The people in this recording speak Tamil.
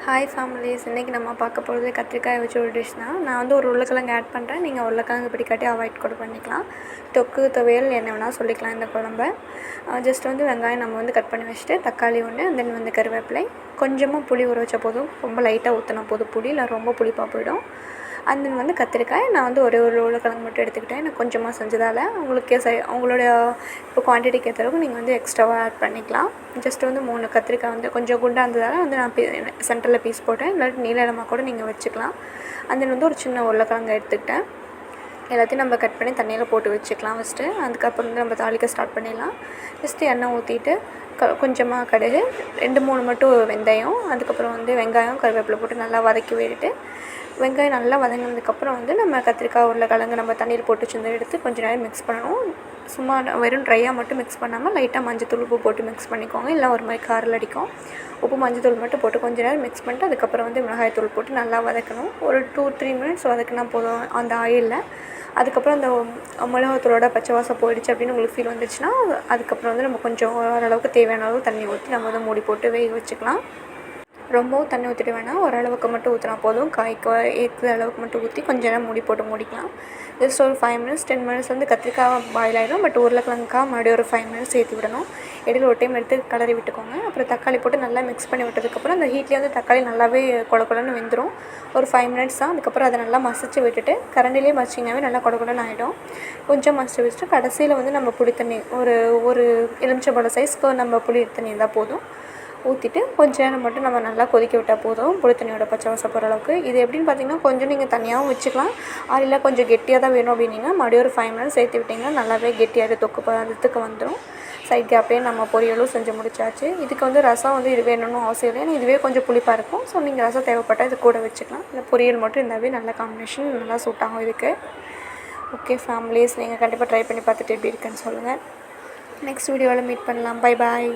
ஹாய் ஃபேமிலிஸ், இன்றைக்கி நம்ம பார்க்க போகிறது கத்திரிக்காய் வச்சு ஒரு டிஷ் தான். நான் வந்து ஒரு உருளைக்கிழங்கு ஆட் பண்ணுறேன். நீங்கள் உருளைக்கிழங்கு பிடிக்காட்டி அவாய்ட் கூட பண்ணிக்கலாம். தொக்கு துவையல் என்ன வேணால் சொல்லிக்கலாம் இந்த குழம்ப. ஜஸ்ட் வந்து வெங்காயம் நம்ம வந்து கட் பண்ணி வச்சுட்டு, தக்காளி ஒன்று, தென் வந்து கருவேப்பிலை, கொஞ்சமாக புளி ஊற வச்ச போதும், ரொம்ப லைட்டாக ஊற்றினா போதும் புளி, இல்லை ரொம்ப புளிப்பாக போயிடும். அண்ட் தென் வந்து கத்திரிக்காய் நான் வந்து ஒரே ஒரு உருளைக்கிழங்கு மட்டும் எடுத்துக்கிட்டேன். எனக்கு கொஞ்சமாக செஞ்சதால் உங்களுக்கே உங்களுடைய இப்போ குவான்டிட்டிக்கு ஏற்ற அளவுக்கு நீங்கள் வந்து எக்ஸ்ட்ராவாக ஆட் பண்ணிக்கலாம். ஜஸ்ட் வந்து 3 கத்திரிக்காய் வந்து கொஞ்சம் குண்டாக இருந்ததால் வந்து நான் சென்டரில் பீஸ் போட்டேன். இல்லாட்டி நீளமாக கூட நீங்கள் வச்சுக்கலாம். அண்ட் தென் வந்து ஒரு சின்ன உருளைக்கிழங்கு எடுத்துக்கிட்டேன். எல்லாத்தையும் நம்ம கட் பண்ணி தண்ணியில் போட்டு வச்சுக்கலாம் ஃபஸ்ட்டு. அதுக்கப்புறம் வந்து நம்ம தாளிக்க ஸ்டார்ட் பண்ணிடலாம். ஃபஸ்ட்டு எண்ணெய் ஊற்றிட்டு கொஞ்சமாக கடுகு, 2-3 மட்டும் வெந்தயம், அதுக்கப்புறம் வந்து வெங்காயம் கருவேப்பிலை போட்டு நல்லா வதக்கி விட்டுட்டு, வெங்காயம் நல்லா வதங்கினதுக்கப்புறம் வந்து நம்ம கத்திரிக்காய் உருளைக்கிழங்கு நம்ம தண்ணீர் போட்டு வச்சு எடுத்து கொஞ்சம் நேரம் மிக்ஸ் பண்ணணும். சும்மா வெறும் ட்ரையாக மட்டும் மிக்ஸ் பண்ணாமல் லைட்டாக மஞ்சத்தூள் உப்பு போட்டு மிக்ஸ் பண்ணிக்கோங்க. இல்லை ஒரு மாதிரி காரில் அடிக்கும். உப்பு மஞ்சத்தூள் மட்டும் போட்டு கொஞ்சம் நேரம் மிக்ஸ் பண்ணிட்டு அதுக்கப்புறம் வந்து மிளகாய்த்தூள் போட்டு நல்லா வதக்கணும். ஒரு 2-3 மினிட்ஸ் வதக்கினா போதும் அந்த ஆயிலில். அதுக்கப்புறம் அந்த மிளகாத்தூளோட பச்சை வாசம் போயிடுச்சு அப்படின்னு உங்களுக்கு ஃபீல் வந்துச்சுன்னா அதுக்கப்புறம் வந்து நம்ம கொஞ்சம் ஓரளவுக்கு தேவையான அளவு தண்ணி ஊற்றி நம்ம வந்து மூடி போட்டு வேக வச்சுக்கலாம். ரொம்பவும் தண்ணி ஊற்றிட வேணாம், ஓரளவுக்கு மட்டும் ஊற்றினா போதும். காய்க்கு ஏற்ற அளவுக்கு மட்டும் ஊற்றி கொஞ்சம் நேரம் மூடி போட்டு மூடிக்கலாம். ஜஸ்ட் ஒரு 5 மினிட்ஸ் 10 மினிட்ஸ் வந்து கத்திரிக்காய் பாயில் ஆகிடும். பட் உருளைக்கிழங்குக்காக மறுபடியும் ஒரு 5 மினிட்ஸ் சேர்த்து விடணும். இடையில ஒரு டைம் எடுத்து கிளறி விட்டுக்கோங்க. அப்புறம் தக்காளி போட்டு நல்லா மிக்ஸ் பண்ணி விட்டதுக்கப்புறம் அந்த ஹீட்லேயே வந்து தக்காளி நல்லாவே கொழன்னு வெந்துடும். ஒரு 5 மினிட்ஸ் தான். அதுக்கப்புறம் அதை நல்லா மசிச்சு விட்டுட்டு கரண்டிலே மசிச்சிங்கனாவே நல்லா கொழன்னு ஆகிடும். கொஞ்சம் மசிச்சு வச்சுட்டு கடைசியில் வந்து நம்ம புளி தண்ணி ஒரு எலுமிச்சம்பழம் சைஸ்க்கு நம்ம புளி தண்ணி இருந்தால் போதும் ஊற்றிட்டு கொஞ்சம் நேரம் மட்டும் நம்ம நல்லா கொதிக்க விட்டால் போதும், புளி தண்ணியோட பச்சை வாசம் போகிற அளவுக்கு. இது எப்படின்னு பார்த்தீங்கன்னா கொஞ்சம் நீங்கள் தனியாகவும் வச்சுக்கலாம். இல்லை கொஞ்சம் கெட்டியாக தான் வேணும் அப்படின்னா மறுபடியும் ஒரு 5 மினிட்ஸ் சேர்த்து விட்டிங்கன்னா நல்லாவே கெட்டியாக தொக்கு பதத்துக்கு வந்துடும். சைட் கேப்லேயே நம்ம பொரியலும் செஞ்சு முடிச்சாச்சு. இதுக்கு வந்து ரசம் வந்து இது வேணும்னு அவசியம் இல்லை. ஏன்னா இதுவே கொஞ்சம் புளிப்பாக இருக்கும். ஸோ நீங்கள் ரசம் தேவைப்பட்டால் இது கூட வச்சுக்கலாம். இல்லை பொரியல் மட்டும் இருந்தாவே நல்ல காம்பினேஷன், நல்லா சூட் ஆகும் இதுக்கு. ஓகே ஃபேமிலிஸ், நீங்கள் கண்டிப்பாக ட்ரை பண்ணி பார்த்துட்டு எப்படி இருக்குன்னு சொல்லுங்கள். நெக்ஸ்ட் வீடியோவில் மீட் பண்ணலாம். Bye bye.